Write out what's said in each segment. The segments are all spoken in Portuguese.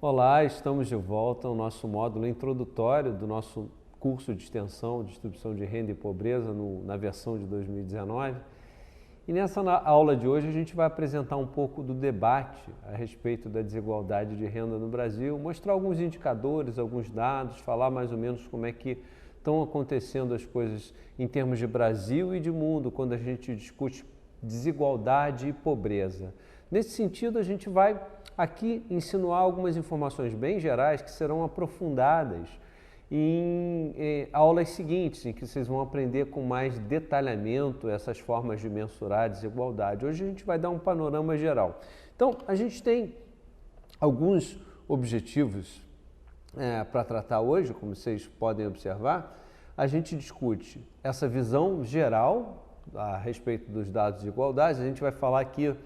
Olá, estamos de volta ao nosso módulo introdutório do nosso curso de extensão, distribuição de renda e pobreza na versão de 2019. E nessa aula de hoje a gente vai apresentar um pouco do debate a respeito da desigualdade de renda no Brasil, mostrar alguns indicadores, alguns dados, falar mais ou menos como é que estão acontecendo as coisas em termos de Brasil e de mundo quando a gente discute desigualdade e pobreza. Nesse sentido, a gente vai aqui insinuar algumas informações bem gerais que serão aprofundadas em aulas seguintes, em que vocês vão aprender com mais detalhamento essas formas de mensurar a desigualdade. Hoje a gente vai dar um panorama geral. Então, a gente tem alguns objetivos para tratar hoje, como vocês podem observar. A gente discute essa visão geral a respeito dos dados de igualdade. A gente vai falar aqui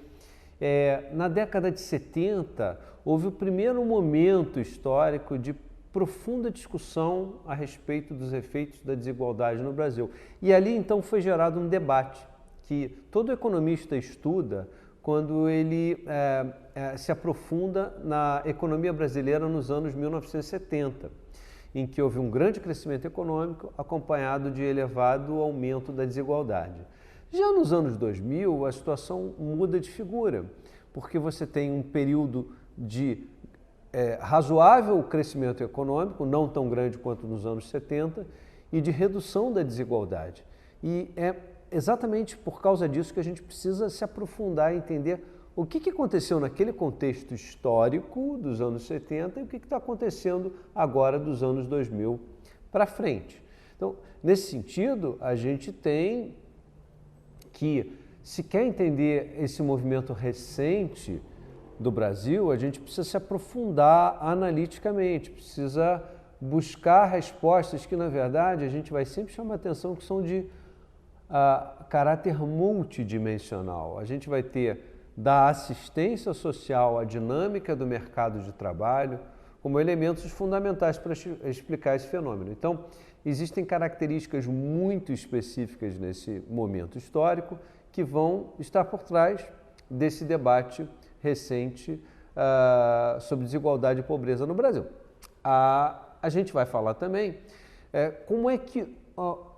na década de 70, houve o primeiro momento histórico de profunda discussão a respeito dos efeitos da desigualdade no Brasil. E ali, então, foi gerado um debate que todo economista estuda quando ele se aprofunda na economia brasileira nos anos 1970, em que houve um grande crescimento econômico acompanhado de elevado aumento da desigualdade. Já nos anos 2000, a situação muda de figura, porque você tem um período de razoável crescimento econômico, não tão grande quanto nos anos 70, e de redução da desigualdade. E é exatamente por causa disso que a gente precisa se aprofundar e entender o que aconteceu naquele contexto histórico dos anos 70 e o que está acontecendo agora dos anos 2000 para frente. Então, nesse sentido, a gente tem que, se quer entender esse movimento recente do Brasil, a gente precisa se aprofundar analiticamente, precisa buscar respostas que, na verdade, a gente vai sempre chamar atenção que são de caráter multidimensional. A gente vai ter da assistência social à dinâmica do mercado de trabalho como elementos fundamentais para explicar esse fenômeno. Então, existem características muito específicas nesse momento histórico que vão estar por trás desse debate recente sobre desigualdade e pobreza no Brasil. A gente vai falar também como é que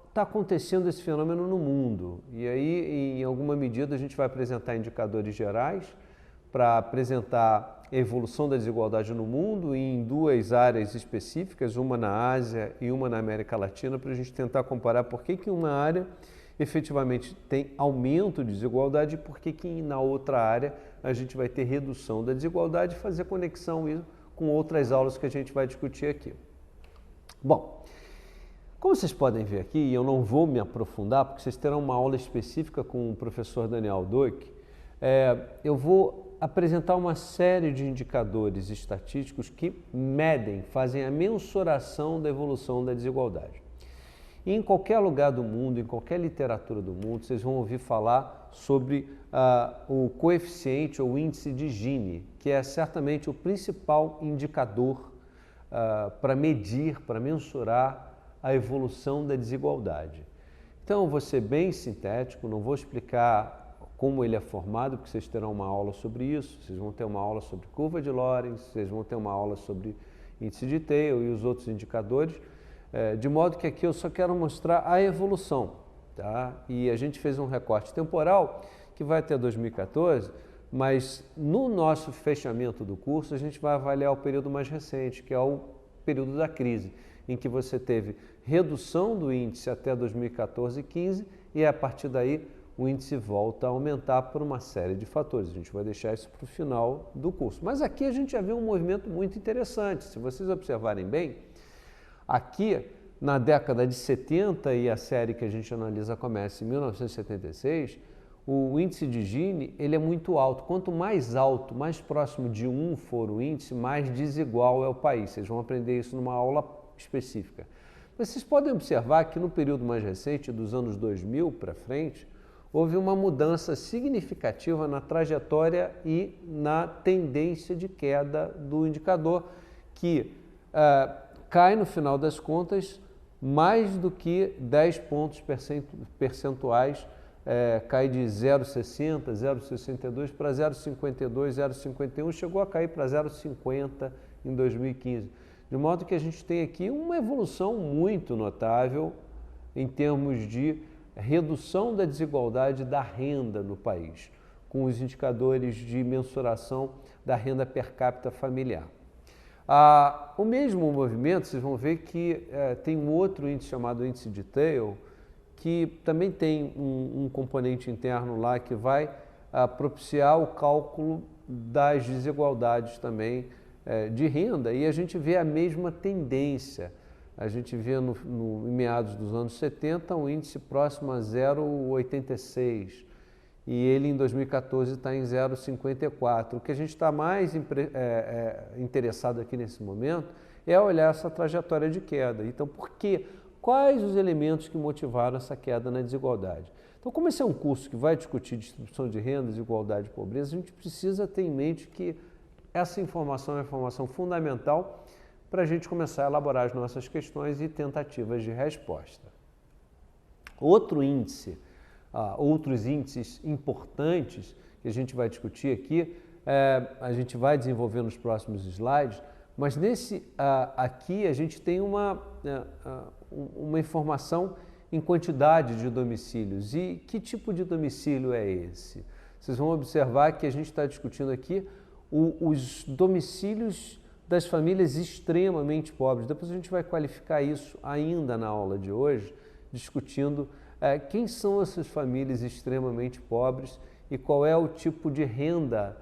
está acontecendo esse fenômeno no mundo. E aí, em alguma medida, a gente vai apresentar indicadores gerais para apresentar a evolução da desigualdade no mundo em duas áreas específicas, uma na Ásia e uma na América Latina, para a gente tentar comparar por que uma área efetivamente tem aumento de desigualdade e por que na outra área a gente vai ter redução da desigualdade e fazer conexão com outras aulas que a gente vai discutir aqui. Bom, como vocês podem ver aqui, e eu não vou me aprofundar, porque vocês terão uma aula específica com o professor Daniel Duck, eu vou apresentar uma série de indicadores estatísticos que medem, fazem a mensuração da evolução da desigualdade. E em qualquer lugar do mundo, em qualquer literatura do mundo, vocês vão ouvir falar sobre o coeficiente ou índice de Gini, que é certamente o principal indicador para medir, para mensurar a evolução da desigualdade. Então, eu vou ser bem sintético, não vou explicar como ele é formado, porque vocês terão uma aula sobre isso, vocês vão ter uma aula sobre curva de Lorenz, vocês vão ter uma aula sobre índice de Taylor e os outros indicadores, de modo que aqui eu só quero mostrar a evolução, tá? E a gente fez um recorte temporal que vai até 2014, mas no nosso fechamento do curso a gente vai avaliar o período mais recente, que é o período da crise, em que você teve redução do índice até 2014 e 15 e a partir daí o índice volta a aumentar por uma série de fatores. A gente vai deixar isso para o final do curso. Mas aqui a gente já viu um movimento muito interessante. Se vocês observarem bem, aqui na década de 70, e a série que a gente analisa começa em 1976, o índice de Gini ele é muito alto. Quanto mais alto, mais próximo de 1 for o índice, mais desigual é o país. Vocês vão aprender isso numa aula específica. Vocês podem observar que no período mais recente, dos anos 2000 para frente, houve uma mudança significativa na trajetória e na tendência de queda do indicador, que cai no final das contas mais do que 10 pontos percentuais cai de 0,60, 0,62 para 0,52, 0,51, chegou a cair para 0,50 em 2015. De modo que a gente tem aqui uma evolução muito notável em termos de redução da desigualdade da renda no país, com os indicadores de mensuração da renda per capita familiar. O mesmo movimento, vocês vão ver que tem um outro índice chamado índice de Thiel, que também tem um componente interno lá que vai propiciar o cálculo das desigualdades também de renda, e a gente vê a mesma tendência. A gente vê em meados dos anos 70 um índice próximo a 0,86 e ele em 2014 está em 0,54. O que a gente está mais interessado aqui nesse momento é olhar essa trajetória de queda. Então, por quê? Quais os elementos que motivaram essa queda na desigualdade? Então, como esse é um curso que vai discutir distribuição de renda, desigualdade e pobreza, a gente precisa ter em mente que essa informação é uma informação fundamental para a gente começar a elaborar as nossas questões e tentativas de resposta. Outros índices importantes que a gente vai discutir aqui, a gente vai desenvolver nos próximos slides, mas aqui a gente tem uma informação em quantidade de domicílios. E que tipo de domicílio é esse? Vocês vão observar que a gente está discutindo aqui os domicílios das famílias extremamente pobres. Depois a gente vai qualificar isso ainda na aula de hoje, discutindo quem são essas famílias extremamente pobres e qual é o tipo de renda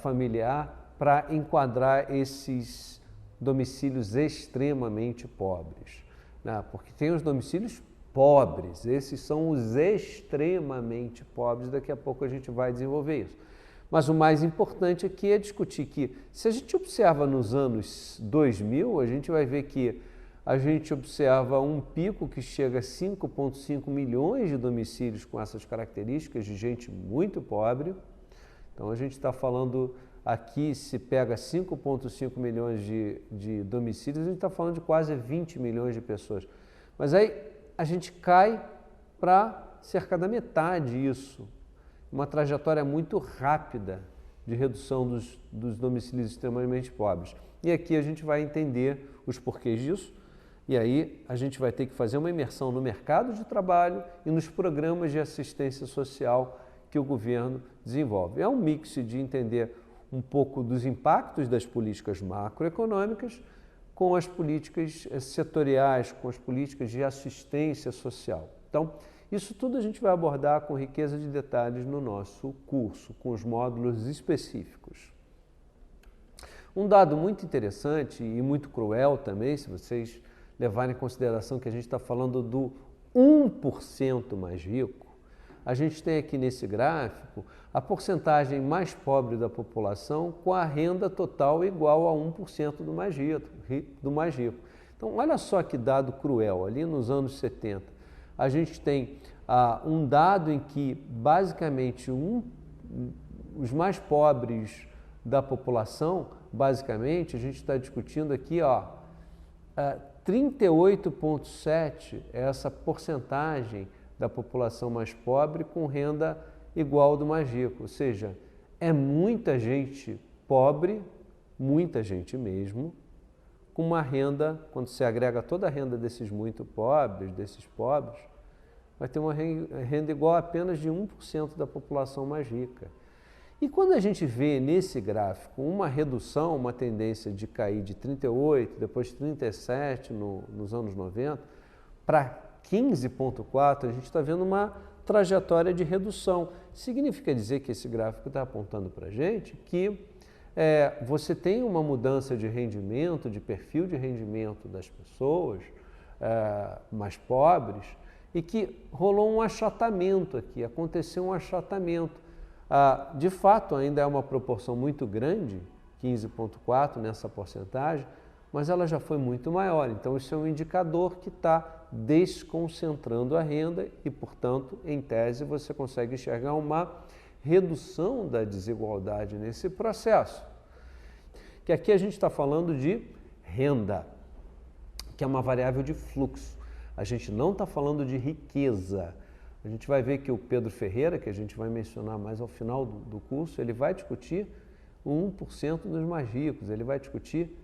familiar para enquadrar esses domicílios extremamente pobres. Porque tem os domicílios pobres, esses são os extremamente pobres, daqui a pouco a gente vai desenvolver isso. Mas o mais importante aqui é discutir que, se a gente observa nos anos 2000, a gente vai ver que a gente observa um pico que chega a 5,5 milhões de domicílios com essas características de gente muito pobre. Então, a gente está falando aqui, se pega 5,5 milhões de domicílios, a gente está falando de quase 20 milhões de pessoas. Mas aí a gente cai para cerca da metade isso. Uma trajetória muito rápida de redução dos domicílios extremamente pobres. E aqui a gente vai entender os porquês disso, e aí a gente vai ter que fazer uma imersão no mercado de trabalho e nos programas de assistência social que o governo desenvolve. É um mix de entender um pouco dos impactos das políticas macroeconômicas com as políticas setoriais, com as políticas de assistência social. Então, isso tudo a gente vai abordar com riqueza de detalhes no nosso curso, com os módulos específicos. Um dado muito interessante e muito cruel também, se vocês levarem em consideração que a gente está falando do 1% mais rico, a gente tem aqui nesse gráfico a porcentagem mais pobre da população com a renda total igual a 1% do mais rico. Então, olha só que dado cruel, ali nos anos 70. A gente tem um dado em que, basicamente, os mais pobres da população, basicamente, a gente está discutindo aqui, 38,7% é essa porcentagem da população mais pobre com renda igual ao do mais rico. Ou seja, é muita gente pobre, muita gente mesmo, com uma renda, quando se agrega toda a renda desses muito pobres, vai ter uma renda igual a apenas de 1% da população mais rica. E quando a gente vê nesse gráfico uma redução, uma tendência de cair de 38, depois 37 nos anos 90, para 15,4, a gente está vendo uma trajetória de redução. Significa dizer que esse gráfico está apontando para a gente que você tem uma mudança de rendimento, de perfil de rendimento das pessoas mais pobres, e que rolou um achatamento aqui, aconteceu um achatamento. De fato, ainda é uma proporção muito grande, 15,4% nessa porcentagem, mas ela já foi muito maior. Então, isso é um indicador que está desconcentrando a renda e, portanto, em tese, você consegue enxergar uma redução da desigualdade nesse processo. Que aqui a gente está falando de renda, que é uma variável de fluxo. A gente não está falando de riqueza. A gente vai ver que o Pedro Ferreira, que a gente vai mencionar mais ao final do curso, ele vai discutir o 1% dos mais ricos, ele vai discutir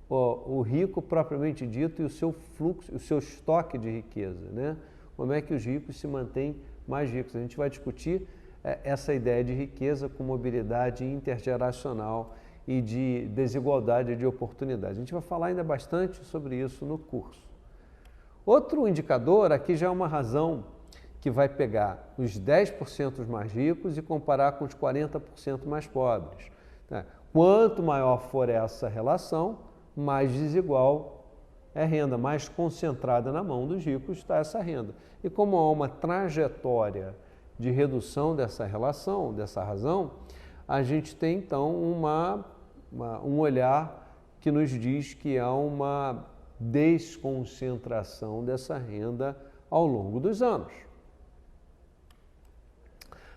o rico propriamente dito e o seu fluxo, o seu estoque de riqueza, né? Como é que os ricos se mantêm mais ricos. A gente vai discutir essa ideia de riqueza com mobilidade intergeracional e de desigualdade de oportunidade. A gente vai falar ainda bastante sobre isso no curso. Outro indicador, aqui já é uma razão que vai pegar os 10% mais ricos e comparar com os 40% mais pobres. Quanto maior for essa relação, mais desigual é a renda, mais concentrada na mão dos ricos está essa renda. E como há uma trajetória de redução dessa relação, dessa razão, a gente tem então um olhar que nos diz que há uma desconcentração dessa renda ao longo dos anos.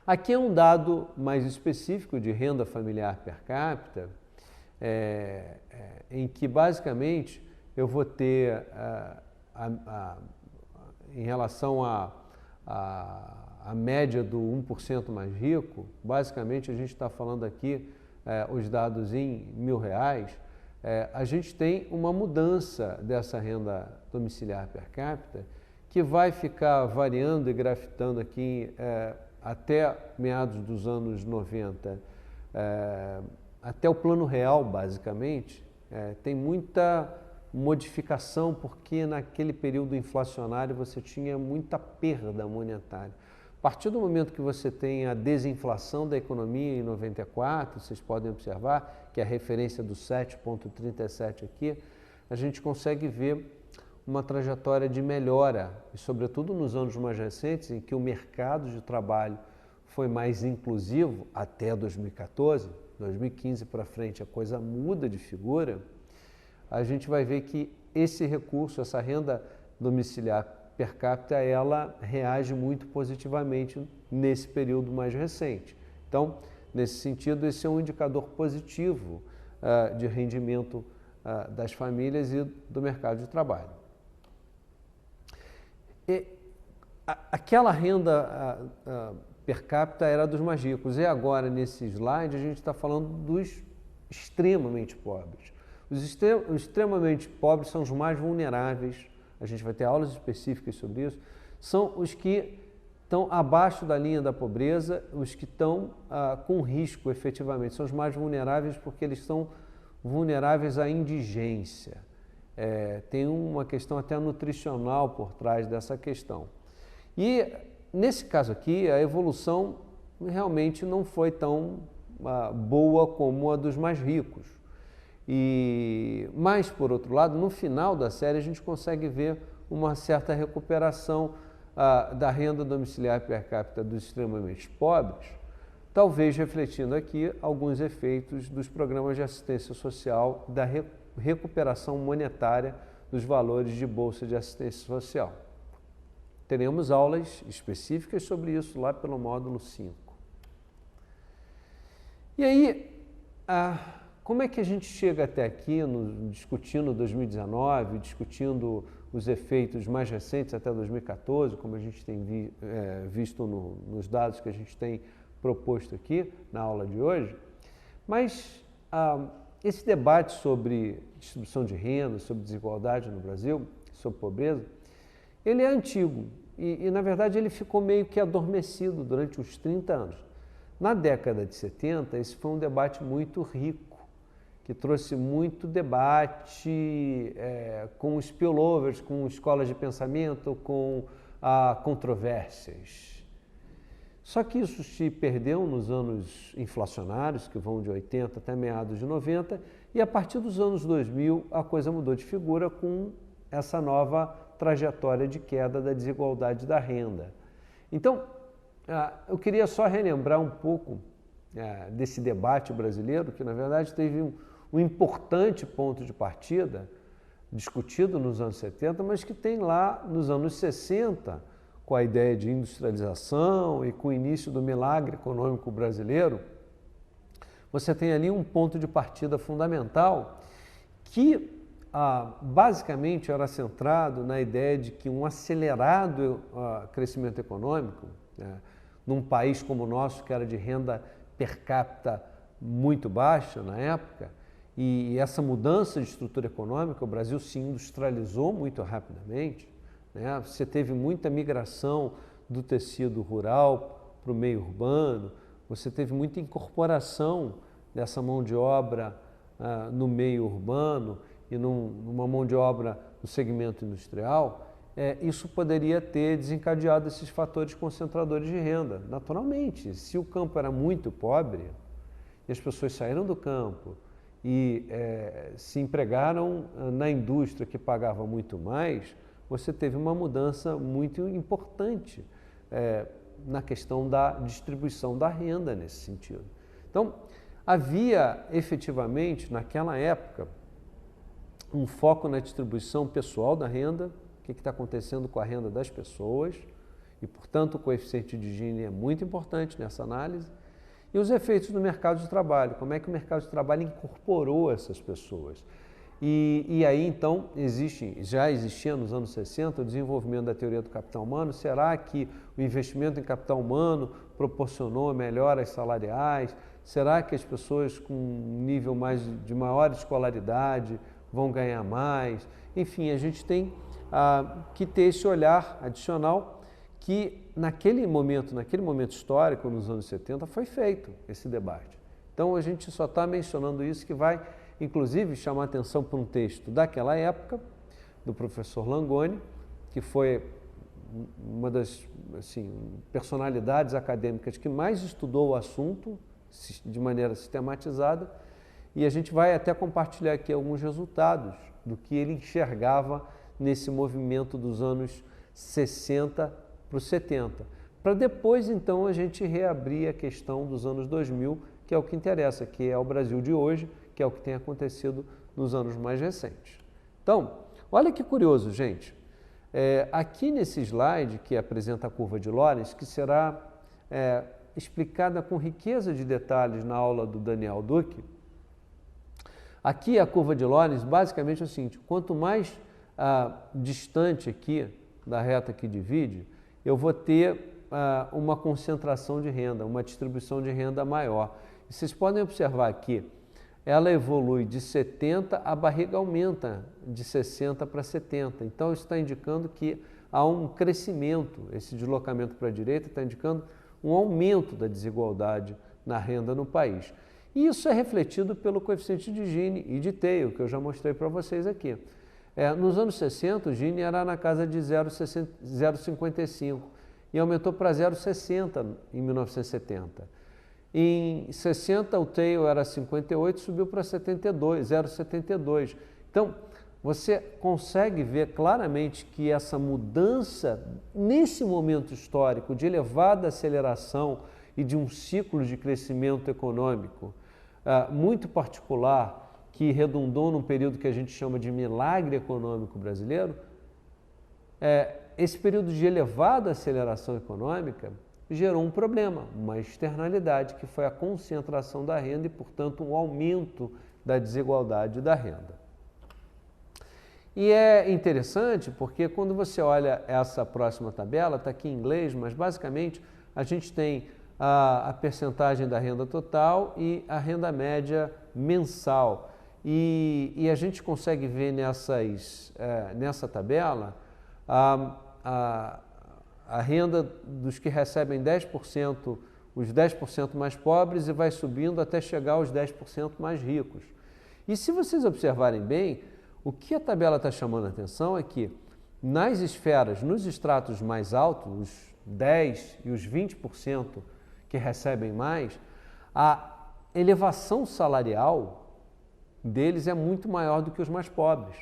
Aqui é um dado mais específico de renda familiar per capita, em que basicamente eu vou ter, em relação à média do 1% mais rico, basicamente a gente está falando aqui os dados em R$1.000, a gente tem uma mudança dessa renda domiciliar per capita que vai ficar variando e grafitando aqui até meados dos anos 90, até o Plano Real, basicamente, tem muita modificação, porque naquele período inflacionário você tinha muita perda monetária. A partir do momento que você tem a desinflação da economia em 94, vocês podem observar que a referência do 7,37 aqui, a gente consegue ver uma trajetória de melhora, e sobretudo nos anos mais recentes, em que o mercado de trabalho foi mais inclusivo, até 2014, 2015 para frente a coisa muda de figura, a gente vai ver que esse recurso, essa renda domiciliar per capita, ela reage muito positivamente nesse período mais recente. Então, nesse sentido, esse é um indicador positivo de rendimento das famílias e do mercado de trabalho. Aquela renda per capita era dos mais ricos, e agora, nesse slide, a gente está falando dos extremamente pobres. Os extremamente pobres são os mais vulneráveis, a gente vai ter aulas específicas sobre isso, são os que estão abaixo da linha da pobreza, os que estão com risco efetivamente, são os mais vulneráveis porque eles são vulneráveis à indigência. Tem uma questão até nutricional por trás dessa questão. E nesse caso aqui, a evolução realmente não foi tão boa como a dos mais ricos. Mas, por outro lado, no final da série a gente consegue ver uma certa recuperação da renda domiciliar per capita dos extremamente pobres, talvez refletindo aqui alguns efeitos dos programas de assistência social, da recuperação monetária dos valores de bolsa de assistência social. Teremos aulas específicas sobre isso lá pelo módulo 5. E aí, como é que a gente chega até aqui, discutindo 2019, discutindo os efeitos mais recentes até 2014, como a gente tem visto nos dados que a gente tem proposto aqui na aula de hoje? Mas esse debate sobre distribuição de renda, sobre desigualdade no Brasil, sobre pobreza, ele é antigo e, na verdade, ele ficou meio que adormecido durante os 30 anos. Na década de 70, esse foi um debate muito rico, que trouxe muito debate com spillovers, com escolas de pensamento, com controvérsias. Só que isso se perdeu nos anos inflacionários, que vão de 80 até meados de 90, e a partir dos anos 2000 a coisa mudou de figura com essa nova trajetória de queda da desigualdade da renda. Então, eu queria só relembrar um pouco desse debate brasileiro, que na verdade teve um importante ponto de partida, discutido nos anos 70, mas que tem lá nos anos 60, com a ideia de industrialização e com o início do milagre econômico brasileiro, você tem ali um ponto de partida fundamental que basicamente era centrado na ideia de que um acelerado crescimento econômico, num país como o nosso, que era de renda per capita muito baixa na época, e essa mudança de estrutura econômica, o Brasil se industrializou muito rapidamente, né? Você teve muita migração do tecido rural para o meio urbano, você teve muita incorporação dessa mão de obra no meio urbano e numa mão de obra no segmento industrial, isso poderia ter desencadeado esses fatores concentradores de renda. Naturalmente, se o campo era muito pobre e as pessoas saíram do campo e se empregaram na indústria que pagava muito mais, você teve uma mudança muito importante na questão da distribuição da renda nesse sentido. Então, havia efetivamente, naquela época, um foco na distribuição pessoal da renda, o que está acontecendo com a renda das pessoas, e, portanto, o coeficiente de Gini é muito importante nessa análise, e os efeitos no mercado de trabalho, como é que o mercado de trabalho incorporou essas pessoas. E aí, então, já existia nos anos 60 o desenvolvimento da teoria do capital humano. Será que o investimento em capital humano proporcionou melhoras salariais? Será que as pessoas com um nível de maior escolaridade vão ganhar mais? Enfim, a gente tem que ter esse olhar adicional que naquele momento histórico, nos anos 70, foi feito esse debate. Então, a gente só está mencionando isso, que vai, inclusive, chamar a atenção para um texto daquela época, do professor Langoni, que foi uma das personalidades acadêmicas que mais estudou o assunto de maneira sistematizada, e a gente vai até compartilhar aqui alguns resultados do que ele enxergava nesse movimento dos anos 60 para os 70, para depois, então, a gente reabrir a questão dos anos 2000, que é o que interessa, que é o Brasil de hoje, que é o que tem acontecido nos anos mais recentes. Então, olha que curioso, gente. Aqui nesse slide, que apresenta a curva de Lorenz, que será explicada com riqueza de detalhes na aula do Daniel Duque, aqui a curva de Lorenz basicamente é o seguinte: quanto mais distante aqui da reta que divide, eu vou ter uma concentração de renda, uma distribuição de renda maior. E vocês podem observar aqui, ela evolui de 70, a barriga aumenta de 60 para 70. Então, isso está indicando que há um crescimento, esse deslocamento para a direita está indicando um aumento da desigualdade na renda no país. E isso é refletido pelo coeficiente de Gini e de Theil, que eu já mostrei para vocês aqui. Nos anos 60, o Gini era na casa de 0,55 e aumentou para 0,60 em 1970. Em 60, o Theil era 58, subiu para 0,72. Então, você consegue ver claramente que essa mudança, nesse momento histórico de elevada aceleração e de um ciclo de crescimento econômico muito particular, que redundou num período que a gente chama de milagre econômico brasileiro, esse período de elevada aceleração econômica gerou um problema, uma externalidade, que foi a concentração da renda e, portanto, um aumento da desigualdade da renda. E é interessante porque quando você olha essa próxima tabela, está aqui em inglês, mas basicamente a gente tem a percentagem da renda total e a renda média mensal. E a gente consegue ver nessa tabela a renda dos que recebem 10%, os 10% mais pobres, e vai subindo até chegar aos 10% mais ricos. E se vocês observarem bem, o que a tabela está chamando a atenção é que nas esferas, nos estratos mais altos, os 10% e os 20% que recebem mais, a elevação salarial deles é muito maior do que os mais pobres.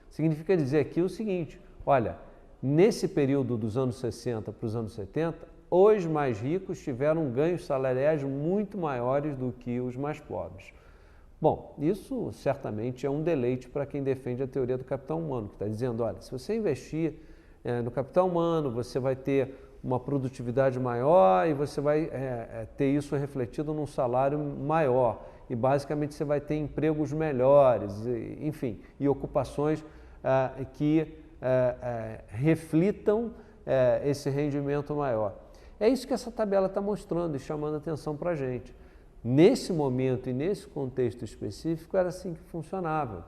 Significa dizer aqui o seguinte: olha, nesse período dos anos 60 para os anos 70, os mais ricos tiveram ganhos salariais muito maiores do que os mais pobres. Bom, isso certamente é um deleite para quem defende a teoria do capital humano, que está dizendo, olha, se você investir no capital humano, você vai ter uma produtividade maior e você vai ter isso refletido num salário maior. e basicamente você vai ter empregos melhores, enfim, e ocupações que reflitam esse rendimento maior. É isso que essa tabela está mostrando e chamando a atenção para a gente. Nesse momento e nesse contexto específico era assim que funcionava.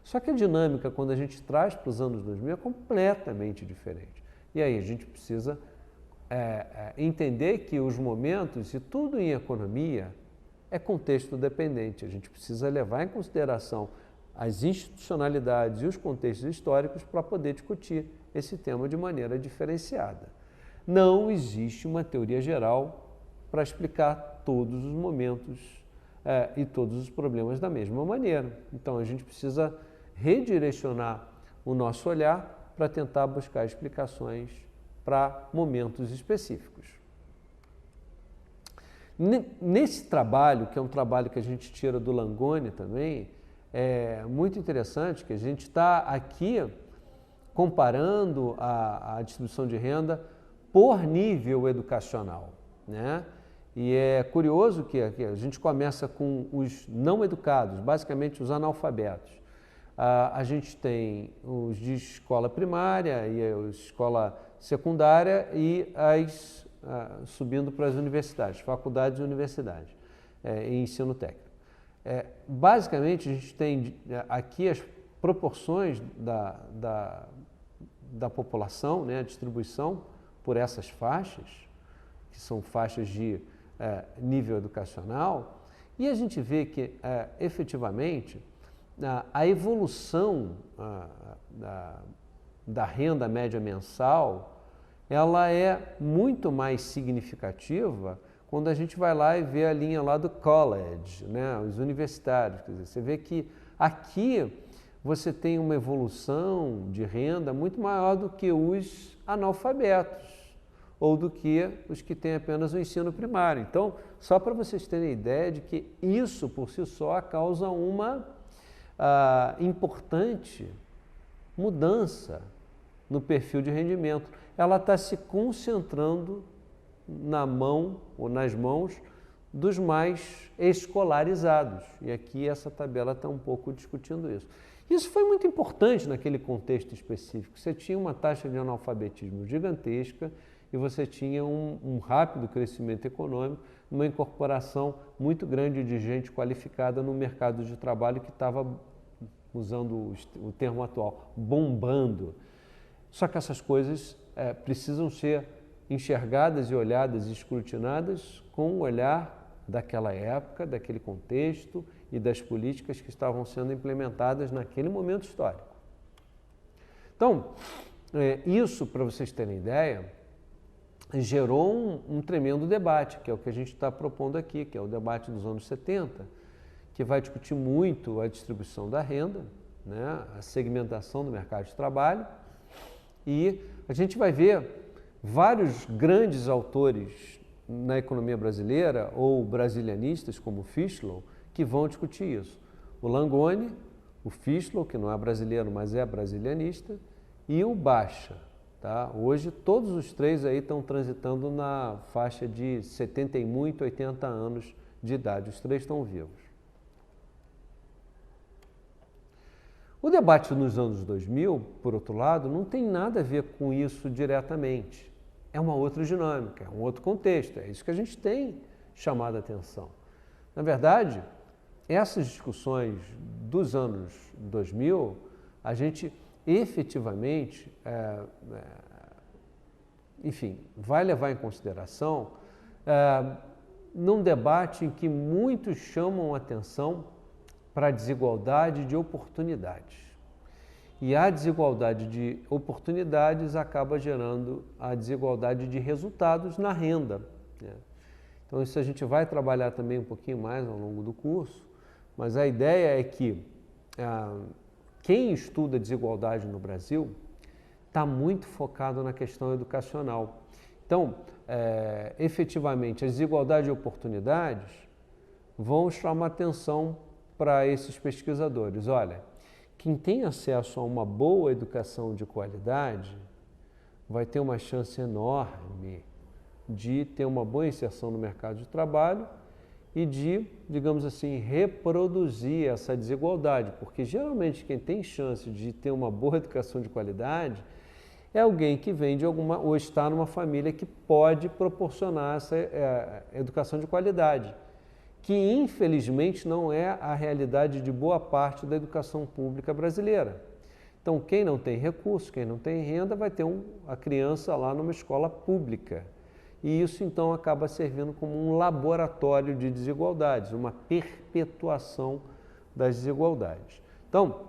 Só que a dinâmica, quando a gente traz para os anos 2000, é completamente diferente. E aí a gente precisa entender que os momentos, e tudo em economia, é contexto dependente. A gente precisa levar em consideração as institucionalidades e os contextos históricos para poder discutir esse tema de maneira diferenciada. Não existe uma teoria geral para explicar todos os momentos e todos os problemas da mesma maneira. Então, a gente precisa redirecionar o nosso olhar para tentar buscar explicações para momentos específicos. Nesse trabalho, que é um trabalho que a gente tira do Langoni também, é muito interessante que a gente está aqui comparando a distribuição de renda por nível educacional, né? E é curioso que a gente começa com os não educados, basicamente os analfabetos. A gente tem os de escola primária e a escola secundária e subindo para as universidades, faculdades e universidades, em ensino técnico. Basicamente, a gente tem aqui as proporções da população, né, a distribuição por essas faixas, que são faixas de nível educacional, e a gente vê que, efetivamente, a evolução da renda média mensal, ela é muito mais significativa quando a gente vai lá e vê a linha lá do college, né, os universitários. Quer dizer, você vê que aqui você tem uma evolução de renda muito maior do que os analfabetos ou do que os que têm apenas o ensino primário. Então, só para vocês terem ideia de que isso por si só causa uma importante mudança no perfil de rendimento. Ela está se concentrando na mão ou nas mãos dos mais escolarizados. E aqui essa tabela está um pouco discutindo isso. Isso foi muito importante naquele contexto específico. Você tinha uma taxa de analfabetismo gigantesca e você tinha um rápido crescimento econômico, uma incorporação muito grande de gente qualificada no mercado de trabalho que estava, usando o termo atual, bombando. Só que essas coisas precisam ser enxergadas e olhadas e escrutinadas com o olhar daquela época, daquele contexto e das políticas que estavam sendo implementadas naquele momento histórico. Então, isso, para vocês terem ideia, gerou um tremendo debate, que é o que a gente está propondo aqui, que é o debate dos anos 70, que vai discutir muito a distribuição da renda, né, a segmentação do mercado de trabalho, e a gente vai ver vários grandes autores na economia brasileira, ou brasilianistas, como o Fischler, que vão discutir isso. O Langoni, o Fischler, que não é brasileiro, mas é brasilianista, e o Baixa. Tá? Hoje, todos os três aí estão transitando na faixa de 70 e muito, 80 anos de idade. Os três estão vivos. O debate nos anos 2000, por outro lado, não tem nada a ver com isso diretamente. É uma outra dinâmica, é um outro contexto, é isso que a gente tem chamado a atenção. Na verdade, essas discussões dos anos 2000, a gente efetivamente, enfim, vai levar em consideração num debate em que muitos chamam a atenção para a desigualdade de oportunidades. E a desigualdade de oportunidades acaba gerando a desigualdade de resultados na renda, né? Então, isso a gente vai trabalhar também um pouquinho mais ao longo do curso, mas a ideia é que quem estuda desigualdade no Brasil está muito focado na questão educacional. Então, efetivamente, a desigualdade de oportunidades vão chamar atenção para esses pesquisadores. Olha, quem tem acesso a uma boa educação de qualidade vai ter uma chance enorme de ter uma boa inserção no mercado de trabalho e de, digamos assim, reproduzir essa desigualdade, porque geralmente quem tem chance de ter uma boa educação de qualidade é alguém que vem de alguma, ou está numa família que pode proporcionar essa educação de qualidade, que infelizmente não é a realidade de boa parte da educação pública brasileira. Então, quem não tem recurso, quem não tem renda, vai ter a criança lá numa escola pública. E isso, então, acaba servindo como um laboratório de desigualdades, uma perpetuação das desigualdades. Então,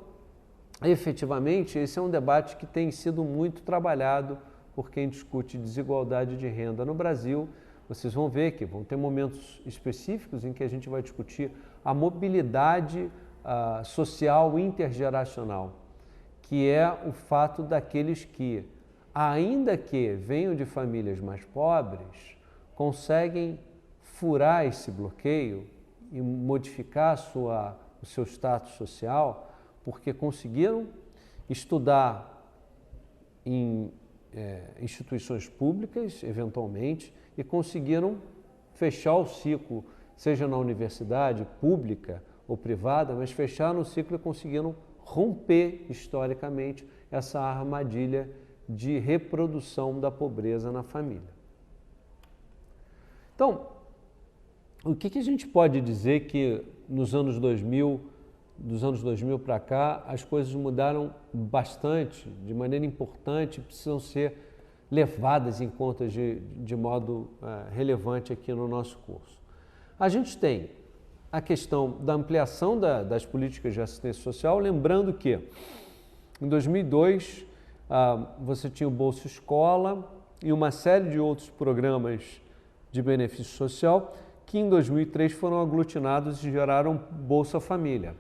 efetivamente, esse é um debate que tem sido muito trabalhado por quem discute desigualdade de renda no Brasil. Vocês vão ver que vão ter momentos específicos em que a gente vai discutir a mobilidade social intergeracional, que é o fato daqueles que, ainda que venham de famílias mais pobres, conseguem furar esse bloqueio e modificar o seu status social, porque conseguiram estudar em instituições públicas, eventualmente, e conseguiram fechar o ciclo, seja na universidade pública ou privada, mas fecharam o ciclo e conseguiram romper historicamente essa armadilha de reprodução da pobreza na família. Então, o que a gente pode dizer que nos anos 2000, dos anos 2000 para cá, as coisas mudaram bastante, de maneira importante, precisam ser levadas em conta de modo relevante aqui no nosso curso. A gente tem a questão da ampliação das políticas de assistência social, lembrando que em 2002 você tinha o Bolsa Escola e uma série de outros programas de benefício social que em 2003 foram aglutinados e geraram Bolsa Família,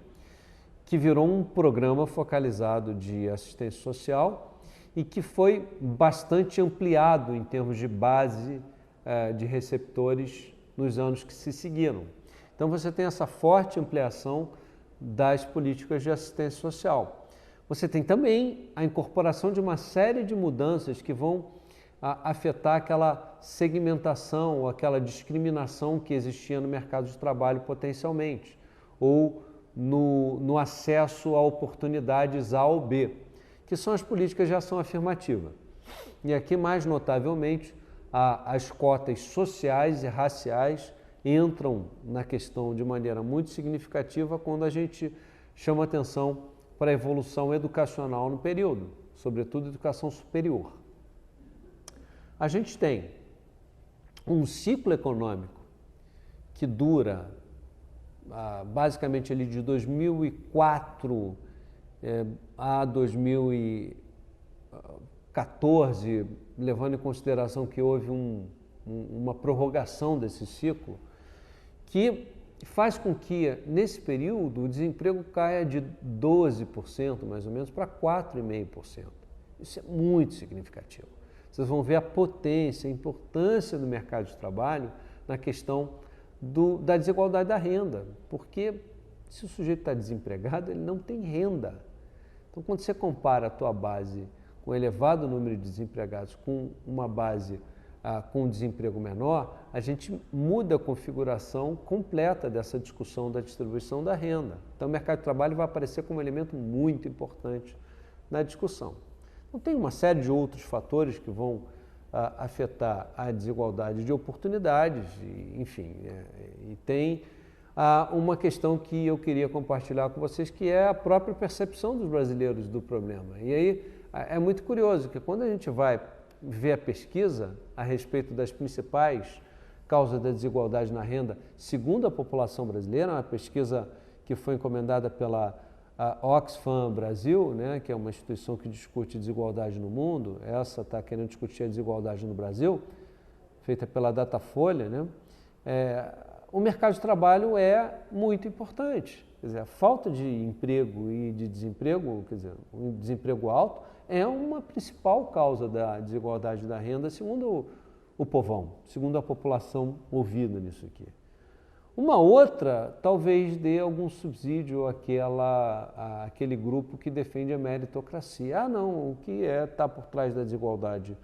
que virou um programa focalizado de assistência social e que foi bastante ampliado em termos de base de receptores nos anos que se seguiram. Então você tem essa forte ampliação das políticas de assistência social. Você tem também a incorporação de uma série de mudanças que vão afetar aquela segmentação ou aquela discriminação que existia no mercado de trabalho potencialmente, ou no acesso a oportunidades A ou B, que são as políticas de ação afirmativa. E aqui, mais notavelmente, as cotas sociais e raciais entram na questão de maneira muito significativa quando a gente chama atenção para a evolução educacional no período, sobretudo educação superior. A gente tem um ciclo econômico que dura basicamente ali de 2004 a 2014, levando em consideração que houve uma prorrogação desse ciclo, que faz com que, nesse período, o desemprego caia de 12%, mais ou menos, para 4,5%. Isso é muito significativo. Vocês vão ver a potência, a importância do mercado de trabalho na questão da desigualdade da renda, porque se o sujeito está desempregado, ele não tem renda. Então, quando você compara a tua base com um elevado número de desempregados com uma base com desemprego menor, a gente muda a configuração completa dessa discussão da distribuição da renda. Então, o mercado de trabalho vai aparecer como um elemento muito importante na discussão. Então, tem uma série de outros fatores que vão afetar a desigualdade de oportunidades, enfim, e tem uma questão que eu queria compartilhar com vocês, que é a própria percepção dos brasileiros do problema. E aí é muito curioso que quando a gente vai ver a pesquisa a respeito das principais causas da desigualdade na renda, segundo a população brasileira, uma pesquisa que foi encomendada pela Oxfam Brasil, né, que é uma instituição que discute desigualdade no mundo, essa está querendo discutir a desigualdade no Brasil, feita pela Datafolha, né, o mercado de trabalho é muito importante. Quer dizer, a falta de emprego e de desemprego, quer dizer, um desemprego alto, é uma principal causa da desigualdade da renda, segundo o povão, segundo a população ouvida nisso aqui. Uma outra, talvez dê algum subsídio àquele grupo que defende a meritocracia. Não, o que está por trás da desigualdade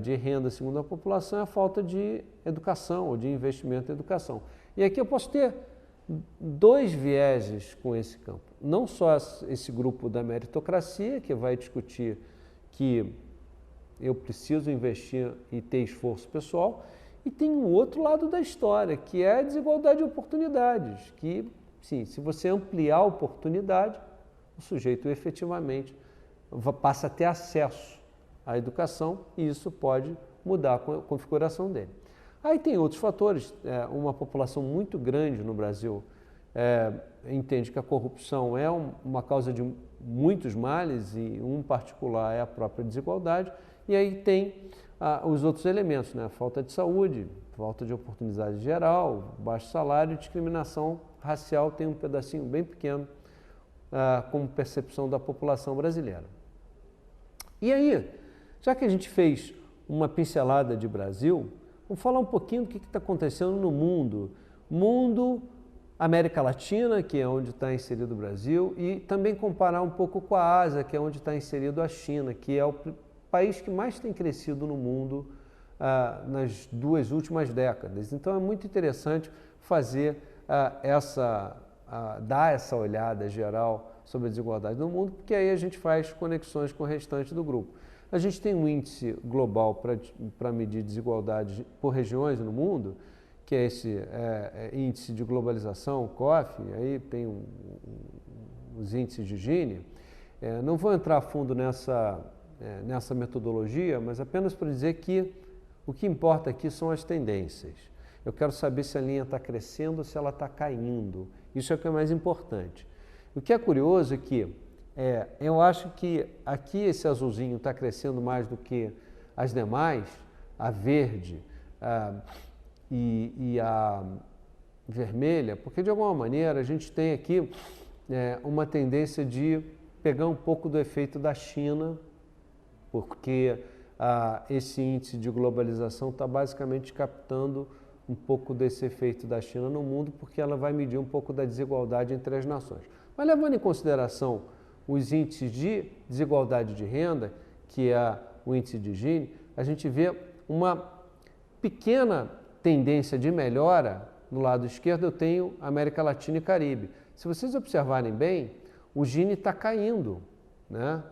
de renda, segundo a população, é a falta de educação ou de investimento em educação. E aqui eu posso ter dois vieses com esse campo. Não só esse grupo da meritocracia, que vai discutir que eu preciso investir e ter esforço pessoal, e tem um outro lado da história, que é a desigualdade de oportunidades, que, sim, se você ampliar a oportunidade, o sujeito efetivamente passa a ter acesso à educação e isso pode mudar a configuração dele. Aí tem outros fatores, uma população muito grande no Brasil entende que a corrupção é uma causa de muitos males e um particular é a própria desigualdade, e aí tem os outros elementos, né? Falta de saúde, falta de oportunidade geral, baixo salário e discriminação racial tem um pedacinho bem pequeno como percepção da população brasileira. E aí, já que a gente fez uma pincelada de Brasil, vamos falar um pouquinho do que está acontecendo no mundo. Mundo, América Latina, que é onde está inserido o Brasil, e também comparar um pouco com a Ásia, que é onde está inserido a China, que é o país que mais tem crescido no mundo nas 2 últimas décadas. Então é muito interessante fazer dar essa olhada geral sobre a desigualdade no mundo, porque aí a gente faz conexões com o restante do grupo. A gente tem um índice global para medir desigualdade por regiões no mundo, que é esse índice de globalização, o COF, aí tem os índices de Gini. Não vou entrar a fundo nessa metodologia, mas apenas para dizer que o que importa aqui são as tendências. Eu quero saber se a linha está crescendo ou se ela está caindo. Isso é o que é mais importante. O que é curioso é que eu acho que aqui esse azulzinho está crescendo mais do que as demais, a verde e a vermelha, porque de alguma maneira a gente tem aqui uma tendência de pegar um pouco do efeito da China, porque esse índice de globalização está basicamente captando um pouco desse efeito da China no mundo, porque ela vai medir um pouco da desigualdade entre as nações. Mas levando em consideração os índices de desigualdade de renda, que é o índice de Gini, a gente vê uma pequena tendência de melhora. No lado esquerdo eu tenho América Latina e Caribe. Se vocês observarem bem, o Gini está caindo, né?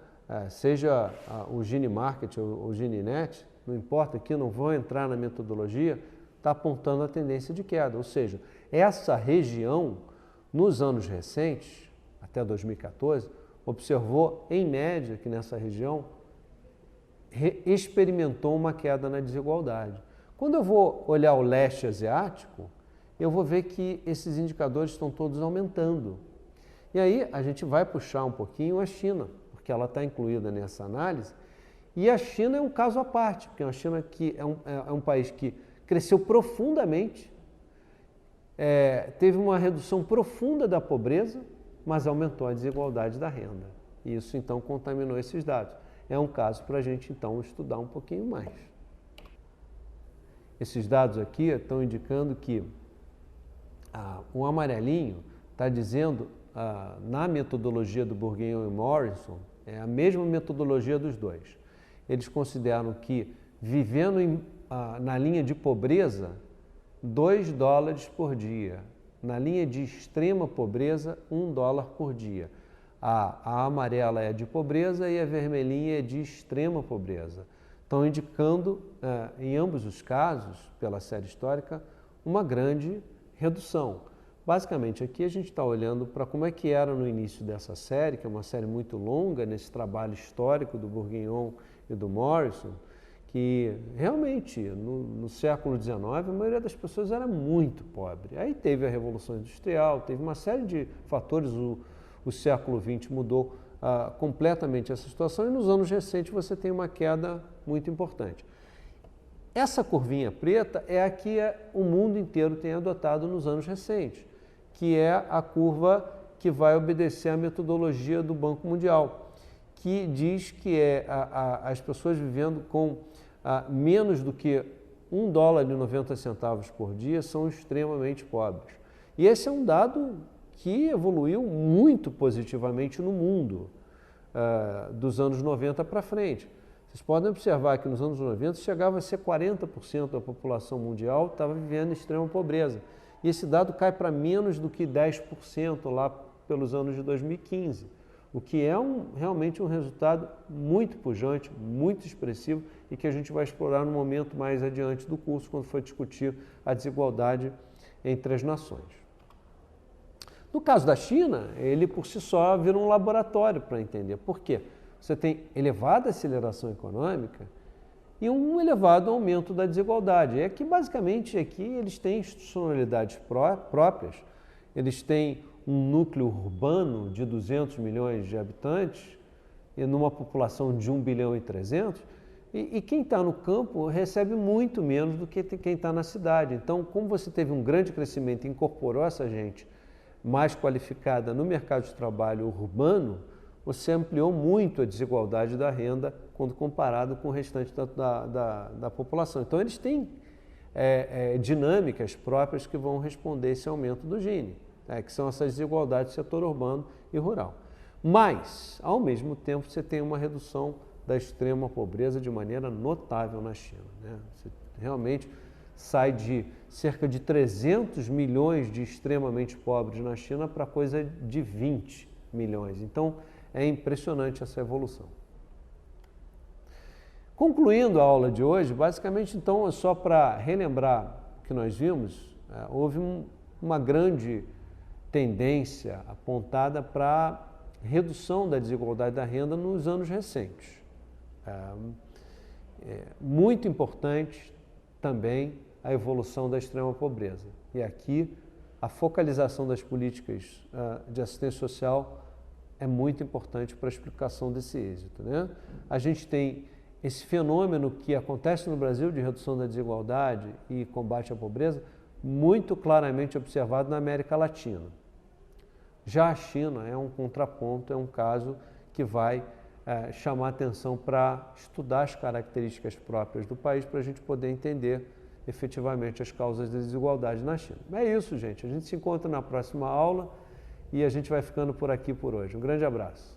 Seja o Gini Market ou o Gini Net, não importa aqui, não vou entrar na metodologia, está apontando a tendência de queda. Ou seja, essa região, nos anos recentes, até 2014, observou, em média, que nessa região experimentou uma queda na desigualdade. Quando eu vou olhar o leste asiático, eu vou ver que esses indicadores estão todos aumentando. E aí a gente vai puxar um pouquinho a China, porque ela está incluída nessa análise, e a China é um caso à parte, porque a China que é um país que cresceu profundamente, teve uma redução profunda da pobreza, mas aumentou a desigualdade da renda. E isso, então, contaminou esses dados. É um caso para a gente, então, estudar um pouquinho mais. Esses dados aqui estão indicando que o amarelinho está dizendo, na metodologia do Bourguignon e Morrison, é a mesma metodologia dos dois. Eles consideram que, vivendo na linha de pobreza, $2 por dia. Na linha de extrema pobreza, $1 por dia. A amarela é de pobreza e a vermelhinha é de extrema pobreza. Estão indicando, em ambos os casos, pela série histórica, uma grande redução. Basicamente, aqui a gente está olhando para como é que era no início dessa série, que é uma série muito longa, nesse trabalho histórico do Bourguignon e do Morrison, que realmente, no século XIX, a maioria das pessoas era muito pobre. Aí teve a Revolução Industrial, teve uma série de fatores, o século XX mudou completamente essa situação e nos anos recentes você tem uma queda muito importante. Essa curvinha preta é a que o mundo inteiro tem adotado nos anos recentes, que é a curva que vai obedecer à metodologia do Banco Mundial, que diz que as pessoas vivendo com menos do que $1,90 por dia são extremamente pobres. E esse é um dado que evoluiu muito positivamente no mundo, dos anos 90 para frente. Vocês podem observar que nos anos 90 chegava a ser 40% da população mundial estava vivendo em extrema pobreza. e esse dado cai para menos do que 10% lá pelos anos de 2015, o que é realmente um resultado muito pujante, muito expressivo e que a gente vai explorar no momento mais adiante do curso, quando for discutir a desigualdade entre as nações. No caso da China, ele por si só vira um laboratório para entender. Por quê? Você tem elevada aceleração econômica e um elevado aumento da desigualdade. É que basicamente aqui eles têm institucionalidades próprias, eles têm um núcleo urbano de 200 milhões de habitantes e numa população de 1 bilhão e 300, e quem está no campo recebe muito menos do que quem está na cidade. Então, como você teve um grande crescimento e incorporou essa gente mais qualificada no mercado de trabalho urbano, você ampliou muito a desigualdade da renda quando comparado com o restante da população. Então, eles têm dinâmicas próprias que vão responder esse aumento do Gini, que são essas desigualdades do setor urbano e rural. Mas, ao mesmo tempo, você tem uma redução da extrema pobreza de maneira notável na China, né? Você realmente sai de cerca de 300 milhões de extremamente pobres na China para coisa de 20 milhões. Então, é impressionante essa evolução. Concluindo a aula de hoje, basicamente, então, é só para relembrar o que nós vimos, houve uma grande tendência apontada para a redução da desigualdade da renda nos anos recentes. Muito importante também a evolução da extrema pobreza. E aqui a focalização das políticas de assistência social é muito importante para a explicação desse êxito, né? A gente tem esse fenômeno que acontece no Brasil de redução da desigualdade e combate à pobreza muito claramente observado na América Latina. Já a China é um contraponto, é um caso que vai chamar atenção para estudar as características próprias do país para a gente poder entender efetivamente as causas da desigualdade na China. É isso, gente. A gente se encontra na próxima aula e a gente vai ficando por aqui por hoje. Um grande abraço.